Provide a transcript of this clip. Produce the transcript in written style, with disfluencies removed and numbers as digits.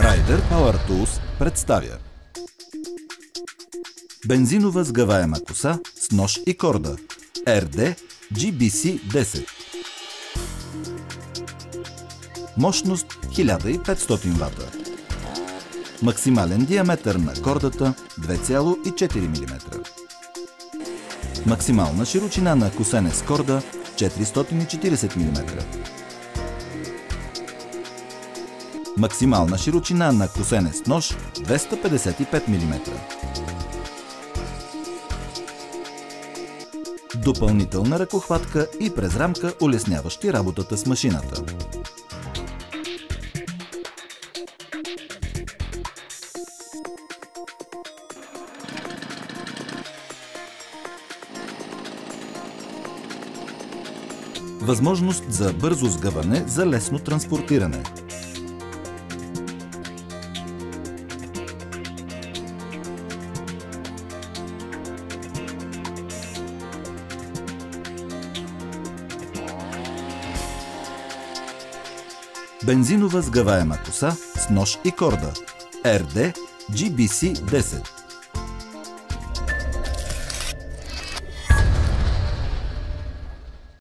Ryder Power Tools представя бензинова сгъваема коса с нож и корда RD GBC10. Мощност 1500 W. Максимален диаметър на кордата 2,4 мм. Максимална широчина на косене с корда 440 мм. Максимална широчина на косене с нож 255 мм. Допълнителна ръкохватка и през рамка, улесняващи работата с машината. Възможност за бързо сгъване за лесно транспортиране. Бензинова сгъваема коса с нож и корда RD GBC10.